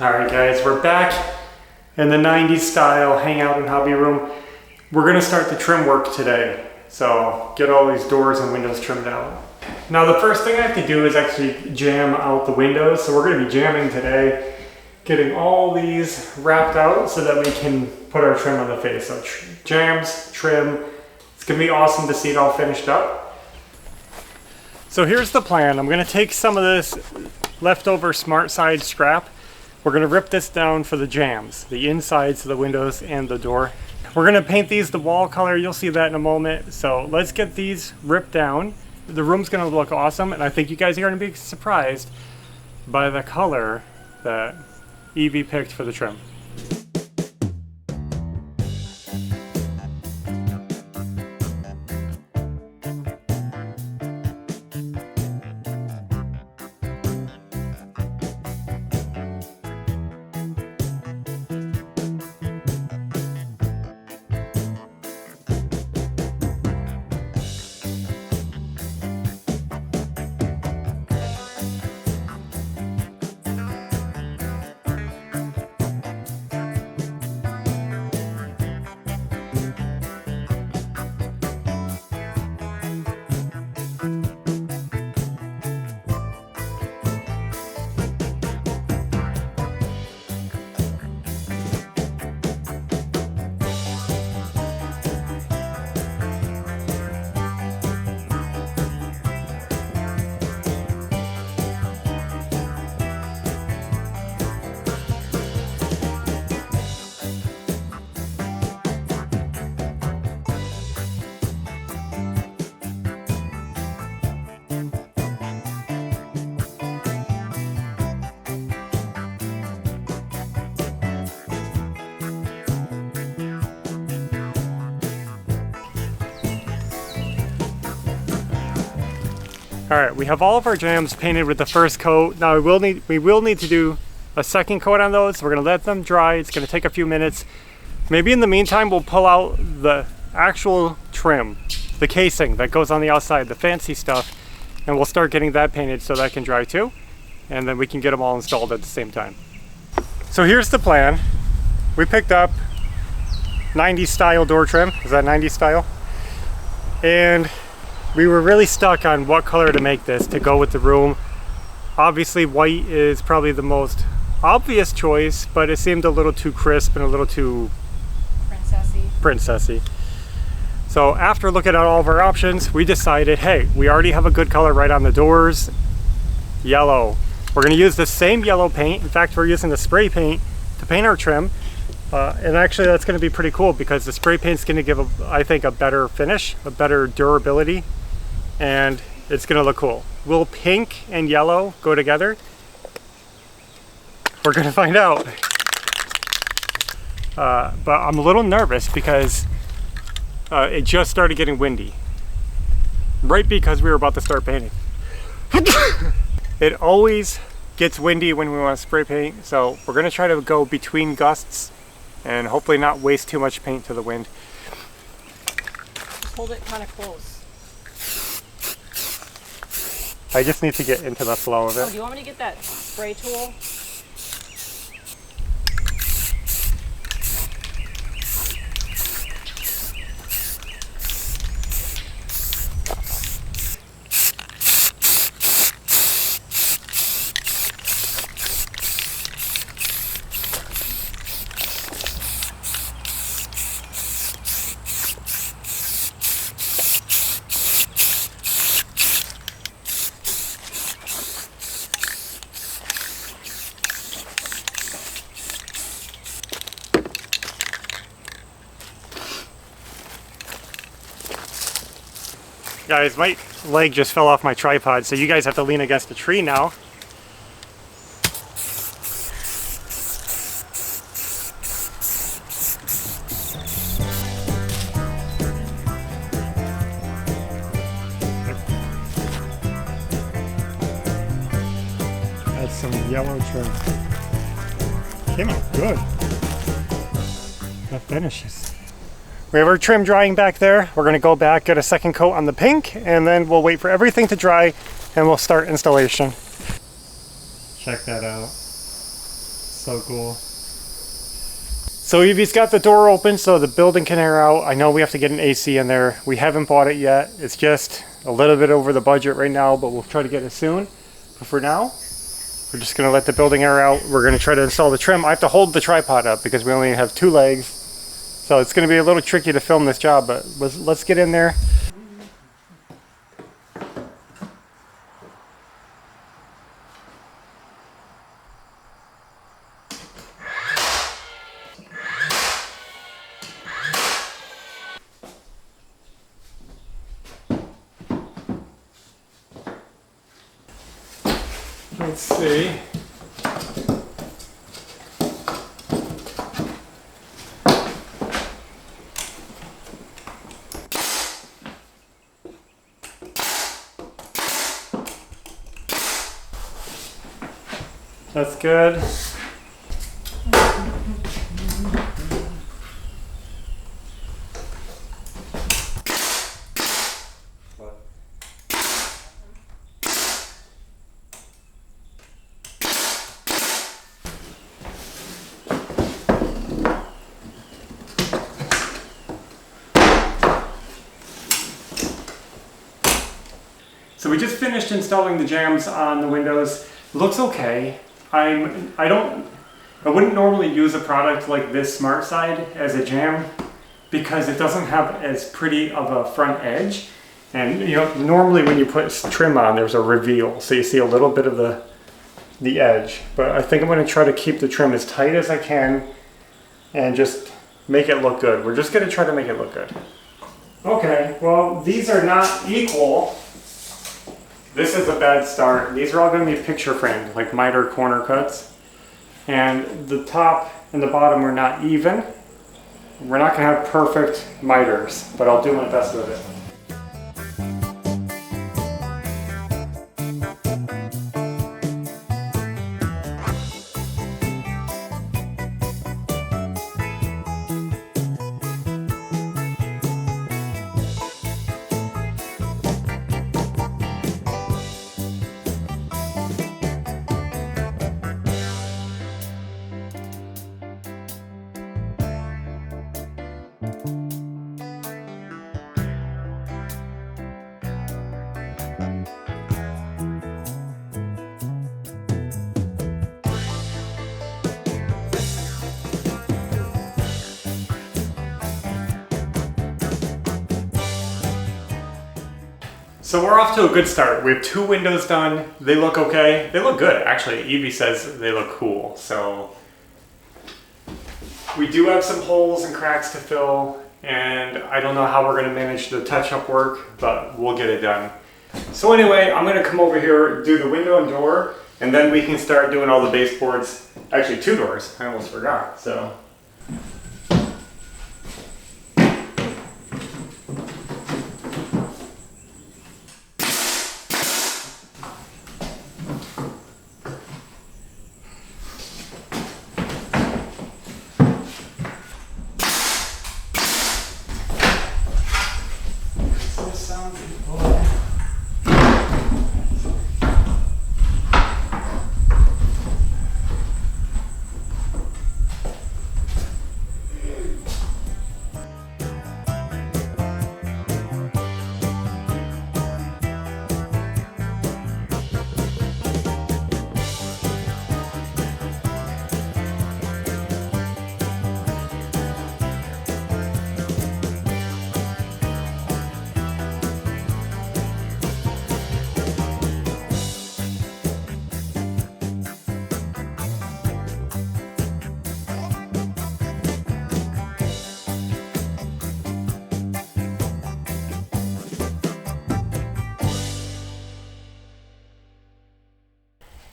Alright guys, we're back in the 90s style hangout and hobby room. We're going to start the trim work today. So get all these doors and windows trimmed out. Now the first thing I have to do is actually jam out the windows. So we're going to be jamming today, getting all these wrapped out so that we can put our trim on the face. So jams, trim, it's going to be awesome to see it all finished up. So here's the plan. I'm going to take some of this leftover SmartSide scrap. We're going to rip this down for the jams, the insides of the windows and the door. We're going to paint these the wall color. You'll see that in a moment. So let's get these ripped down. The room's going to look awesome, and I think you guys are going to be surprised by the color that Evie picked for the trim. All right, we have all of our jams painted with the first coat. Now we will need to do a second coat on those. We're gonna let them dry. It's gonna take a few minutes. Maybe in the meantime, we'll pull out the actual trim, the casing that goes on the outside, the fancy stuff, and we'll start getting that painted so that can dry too. And then we can get them all installed at the same time. So here's the plan. We picked up 90s style door trim. Is that 90s style? And we were really stuck on what color to make this to go with the room. Obviously white is probably obvious choice, but it seemed a little too crisp and a little too princessy. So after looking at all of our options, we decided, hey, we already have a good color right on the doors, yellow. We're gonna use the same yellow paint. In fact, we're using the spray paint to paint our trim. And actually that's gonna be pretty cool because the spray paint's gonna give, I think, a better finish, a better durability, and it's gonna look cool. Will pink and yellow go together? We're gonna find out. But I'm a little nervous because it just started getting windy. Right because we were about to start painting. It always gets windy when we want to spray paint, so we're gonna try to go between gusts and hopefully not waste too much paint to the wind. Just hold it kind of close. I just need to get into the flow of it. Oh, do you want me to get that spray tool? Guys, my leg just fell off my tripod, so you guys have to lean against the tree now. Add some yellow trim. Came out good. That finishes. We have our trim drying back there. We're gonna go back, get a second coat on the pink, and then we'll wait for everything to dry and we'll start installation. Check that out. So cool. So Evie's got the door open so the building can air out. I know we have to get an AC in there. We haven't bought it yet. It's just a little bit over the budget right now, but we'll try to get it soon. But for now, we're just gonna let the building air out. We're gonna try to install the trim. I have to hold the tripod up because we only have 2 legs. So it's gonna be a little tricky to film this job, but let's get in there. Let's see. That's good. So we just finished installing the jambs on the windows. Looks okay. I wouldn't normally use a product like this SmartSide as a jamb because it doesn't have as pretty of a front edge. And you know, normally when you put trim on, there's a reveal, so you see a little bit of the edge. But I think I'm going to try to keep the trim as tight as I can and just make it look good. We're just going to try to make it look good. Okay, well, these are not equal. This is a bad start. These are all going to be picture framed, like miter corner cuts. And the top and the bottom are not even. We're not going to have perfect miters, but I'll do my best with it. So we're off to a good start. We have 2 windows done. They look okay. They look good, actually. Evie says they look cool. So we do have some holes and cracks to fill, and I don't know how we're going to manage the touch-up work, but we'll get it done. So anyway, I'm going to come over here, do the window and door, and then we can start doing all the baseboards. Actually, 2 doors. I almost forgot. So.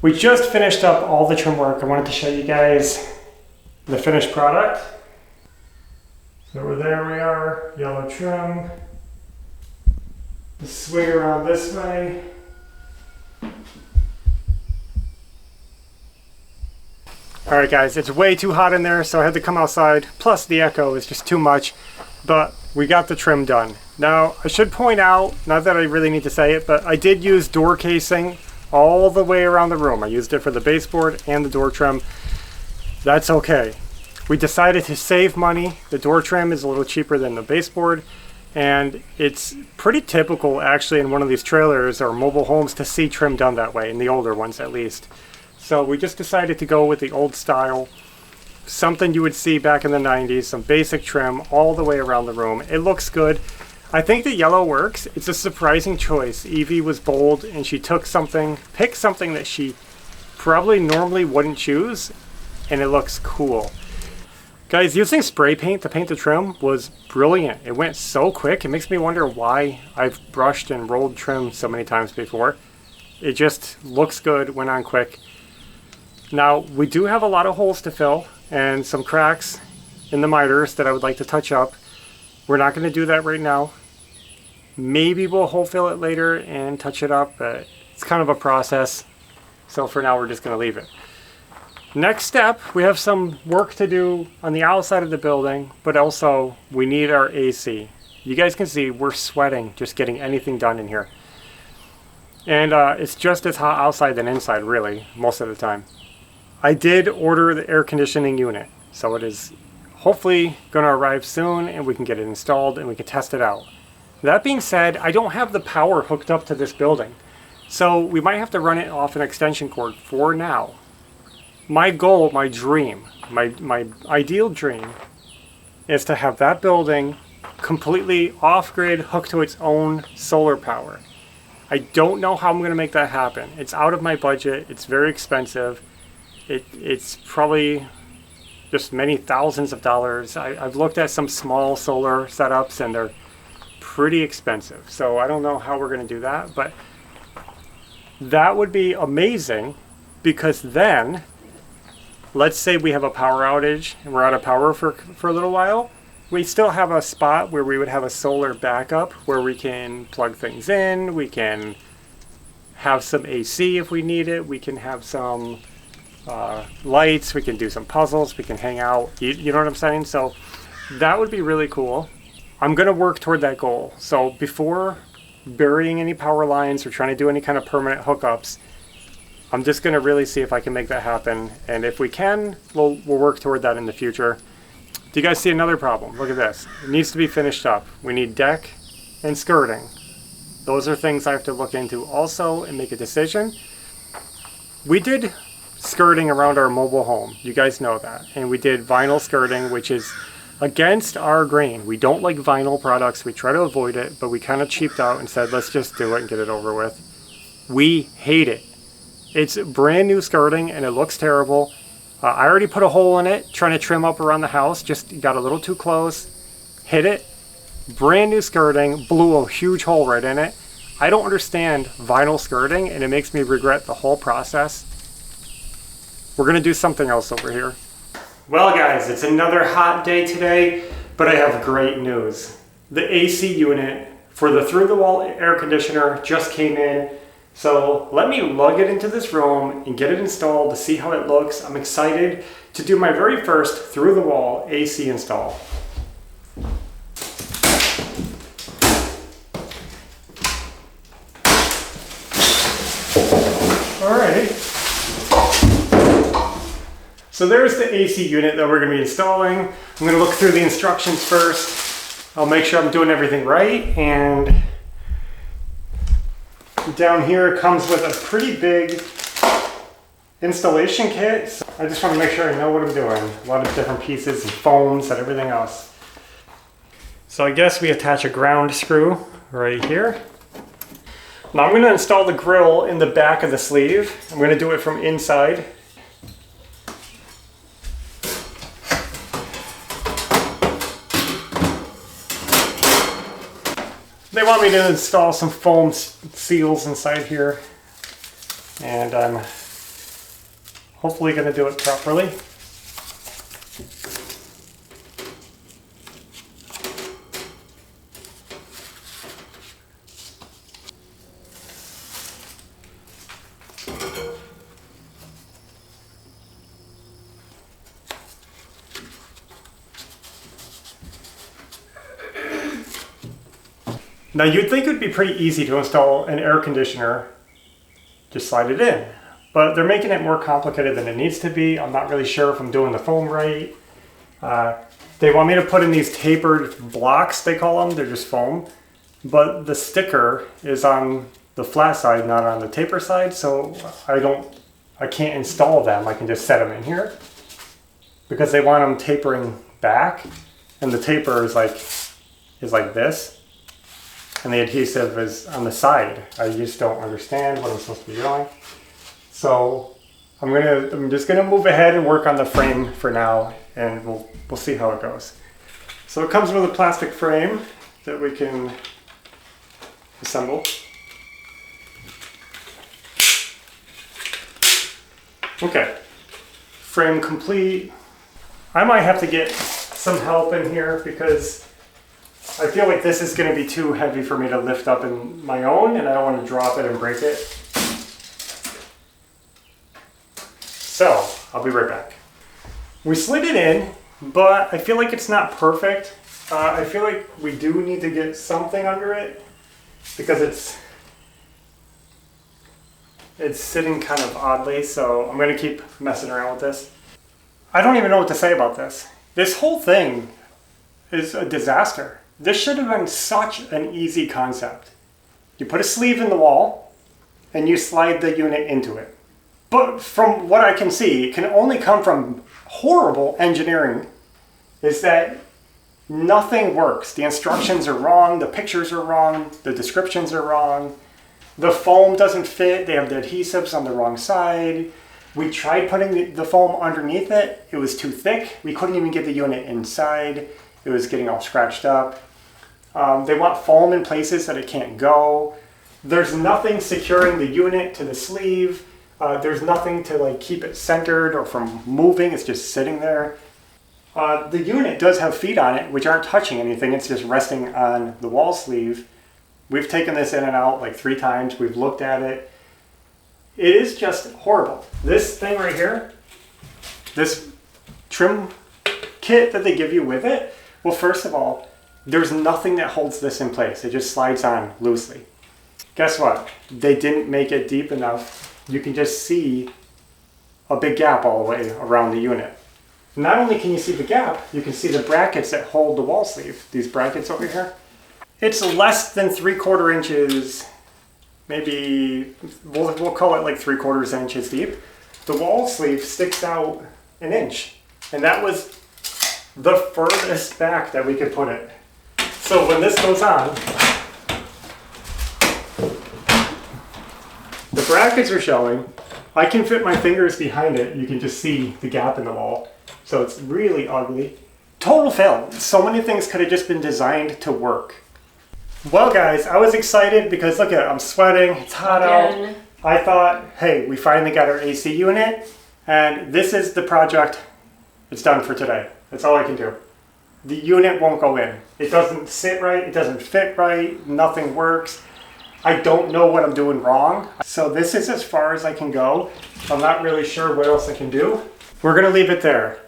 We just finished up all the trim work. I wanted to show you guys the finished product. So there we are, yellow trim. The swing around this way. All right guys, it's way too hot in there, so I had to come outside. Plus the echo is just too much, but we got the trim done. Now, I should point out, not that I really need to say it, but I did use door casing all the way around the room. I used it for the baseboard and the door trim. That's okay. We decided to save money. The door trim is a little cheaper than the baseboard, and it's pretty typical actually in one of these trailers or mobile homes to see trim done that way, in the older ones at least. So we just decided to go with the old style, something you would see back in the 90s, some basic trim all the way around the room. It looks good. I think the yellow works. It's a surprising choice. Evie was bold and she picked something that she probably normally wouldn't choose, and it looks cool. Guys, using spray paint to paint the trim was brilliant. It went so quick. It makes me wonder why I've brushed and rolled trim so many times before. It just looks good, went on quick. Now, we do have a lot of holes to fill and some cracks in the miters that I would like to touch up. We're not going to do that right now. Maybe we'll hole fill it later and touch it up, but it's kind of a process. So for now, we're just going to leave it. Next step, we have some work to do on the outside of the building, but also we need our AC. You guys can see we're sweating just getting anything done in here. And it's just as hot outside than inside, really, most of the time. I did order the air conditioning unit, so it is hopefully going to arrive soon and we can get it installed and we can test it out. That being said, I don't have the power hooked up to this building, so we might have to run it off an extension cord for now. My goal, my dream, my ideal dream is to have that building completely off-grid, hooked to its own solar power. I don't know how I'm going to make that happen. It's out of my budget. It's very expensive. It's probably just many thousands of dollars. I've looked at some small solar setups and they're pretty expensive. So I don't know how we're going to do that, but that would be amazing, because then let's say we have a power outage and we're out of power for a little while. We still have a spot where we would have a solar backup where we can plug things in. We can have some AC if we need it. We can have some lights. We can do some puzzles. We can hang out. You know what I'm saying? So that would be really cool. I'm going to work toward that goal. So before burying any power lines or trying to do any kind of permanent hookups, I'm just going to really see if I can make that happen. And if we can, we'll work toward that in the future. Do you guys see another problem? Look at this. It needs to be finished up. We need deck and skirting. Those are things I have to look into also and make a decision. We did skirting around our mobile home. You guys know that. And we did vinyl skirting, which is against our grain. We don't like vinyl products. We try to avoid it, but we kind of cheaped out and said, let's just do it and get it over with. We hate it. It's brand new skirting and it looks terrible. I already put a hole in it, trying to trim up around the house. Just got a little too close, hit it. Brand new skirting, blew a huge hole right in it. I don't understand vinyl skirting and it makes me regret the whole process. We're gonna do something else over here. Well guys, it's another hot day today, but I have great news. The AC unit for the through-the-wall air conditioner just came in. So let me lug it into this room and get it installed to see how it looks. I'm excited to do my very first through-the-wall AC install. Alright. So there's the AC unit that we're going to be installing. I'm going to look through the instructions first. I'll make sure I'm doing everything right, and down here it comes with a pretty big installation kit. So I just want to make sure I know what I'm doing. A lot of different pieces and foams and everything else. So I guess we attach a ground screw right here. Now I'm going to install the grill in the back of the sleeve. I'm going to do it from inside. They want me to install some foam seals inside here, and I'm hopefully going to do it properly. Now you'd think it would be pretty easy to install an air conditioner, just slide it in. but they're making it more complicated than it needs to be. I'm not really sure if I'm doing the foam right. They want me to put in these tapered blocks, they call them. They're just foam. But the sticker is on the flat side, not on the taper side, so I can't install them. I can just set them in here because they want them tapering back, and the taper is like this, and the adhesive is on the side. I just don't understand what I'm supposed to be doing. So I'm just gonna move ahead and work on the frame for now, and we'll see how it goes. So it comes with a plastic frame that we can assemble. Okay, frame complete. I might have to get some help in here because I feel like this is going to be too heavy for me to lift up in my own, and I don't want to drop it and break it. So I'll be right back. We slid it in, but I feel like it's not perfect. I feel like we do need to get something under it because it's sitting kind of oddly, so I'm going to keep messing around with this. I don't even know what to say about this. This whole thing is a disaster. This should have been such an easy concept. You put a sleeve in the wall and you slide the unit into it. But from what I can see, it can only come from horrible engineering, is that nothing works. The instructions are wrong, the pictures are wrong, the descriptions are wrong. The foam doesn't fit, they have the adhesives on the wrong side. We tried putting the foam underneath it, it was too thick. We couldn't even get the unit inside. It was getting all scratched up. They want foam in places that it can't go. There's nothing securing the unit to the sleeve. There's nothing to like keep it centered or from moving, it's just sitting there. The unit does have feet on it, which aren't touching anything, it's just resting on the wall sleeve. We've taken this in and out like 3 times. We've looked at it. It is just horrible. This thing right here, this trim kit that they give you with it, well, first of all, there's nothing that holds this in place. It just slides on loosely. Guess what? They didn't make it deep enough. You can just see a big gap all the way around the unit. Not only can you see the gap, you can see the brackets that hold the wall sleeve. These brackets over here. It's less than 3/4 inches, maybe, we'll call it like 3/4 inches deep. The wall sleeve sticks out 1 inch, and that was the furthest back that we could put it. So when this goes on, the brackets are showing. I can fit my fingers behind it. You can just see the gap in the wall. So it's really ugly. Total fail. So many things could have just been designed to work. Well guys, I was excited because look at it, I'm sweating, it's hot out. I thought, hey, we finally got our AC unit, and this is the project. It's done for today. That's all I can do. The unit won't go in. It doesn't sit right, it doesn't fit right, nothing works. I don't know what I'm doing wrong. So this is as far as I can go. I'm not really sure what else I can do. We're gonna leave it there.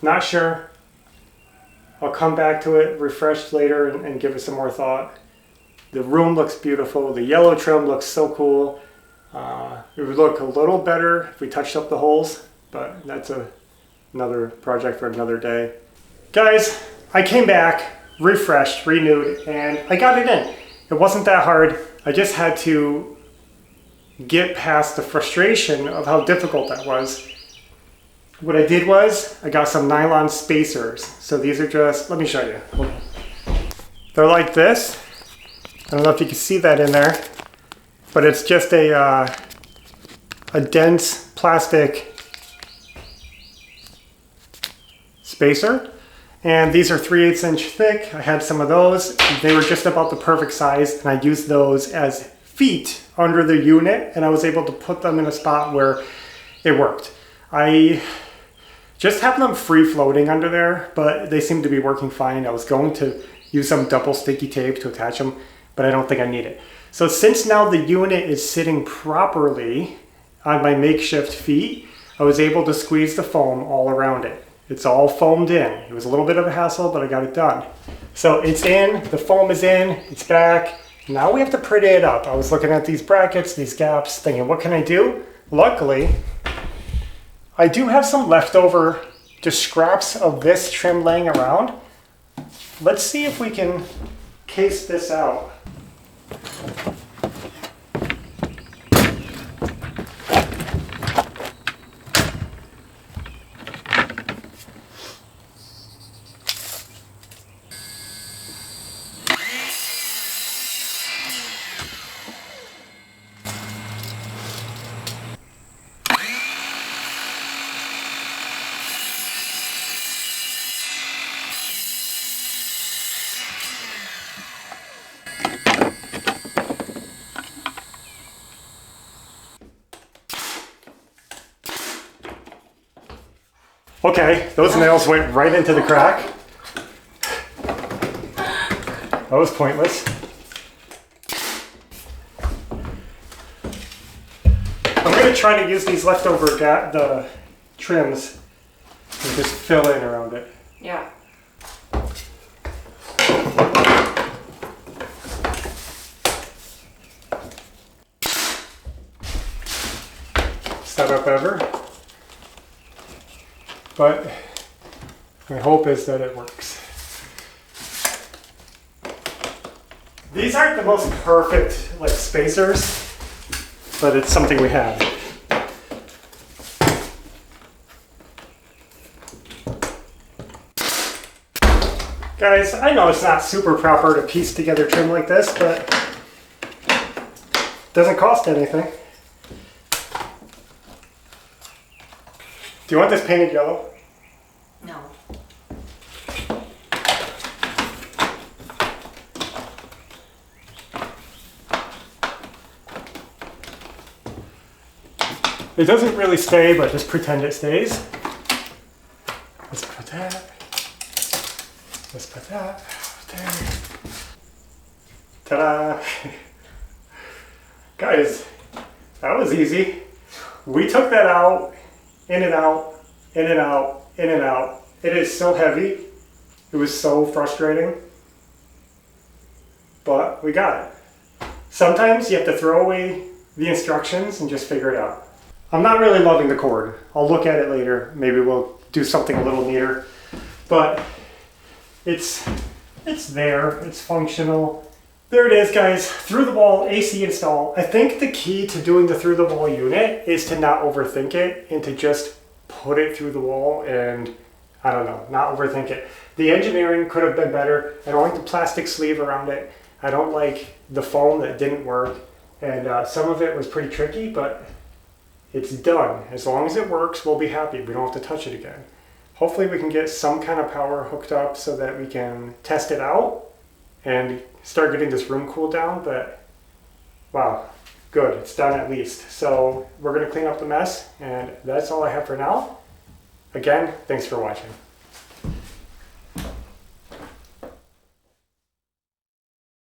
Not sure. I'll come back to it refreshed later and give it some more thought. The room looks beautiful. The yellow trim looks so cool. It would look a little better if we touched up the holes, but that's another project for another day. Guys, I came back, refreshed, renewed, and I got it in. It wasn't that hard. I just had to get past the frustration of how difficult that was. What I did was, I got some nylon spacers. So these are just, let me show you. They're like this. I don't know if you can see that in there, but it's just a dense plastic spacer. And these are 3/8 inch thick. I had some of those. They were just about the perfect size, and I used those as feet under the unit, and I was able to put them in a spot where it worked. I just have them free floating under there, but they seem to be working fine. I was going to use some double sticky tape to attach them, but I don't think I need it. So since now the unit is sitting properly on my makeshift feet, I was able to squeeze the foam all around it. It's all foamed in. It was a little bit of a hassle, but I got it done. So it's in, the foam is in, it's back. Now we have to pretty it up. I was looking at these brackets, these gaps, thinking, what can I do? Luckily, I do have some leftover just scraps of this trim laying around. Let's see if we can case this out. Okay, those nails went right into the crack. That was pointless. I'm going to try to use these leftover the trims and just fill in around it. Yeah. Setup ever. But my hope is that it works. These aren't the most perfect like spacers, but it's something we have. Guys, I know it's not super proper to piece together trim like this, but it doesn't cost anything. Do you want this painted yellow? No. It doesn't really stay, but just pretend it stays. Let's put that. Let's put that there. Ta-da! Guys, that was easy. We took that out, in and out, in and out, in and out. It is so heavy. It was so frustrating. But we got it. Sometimes you have to throw away the instructions and just figure it out. I'm not really loving the cord. I'll look at it later. Maybe we'll do something a little neater. But it's there. It's functional. There it is, guys. Through the wall AC install. I think the key to doing the through the wall unit is to not overthink it and to just put it through the wall and, I don't know, not overthink it. The engineering could have been better. I don't like the plastic sleeve around it. I don't like the foam that didn't work. And some of it was pretty tricky, but it's done. As long as it works, we'll be happy. We don't have to touch it again. Hopefully we can get some kind of power hooked up so that we can test it out and start getting this room cooled down. But wow, good, it's done at least. So we're gonna clean up the mess, and that's all I have for now. Again, thanks for watching.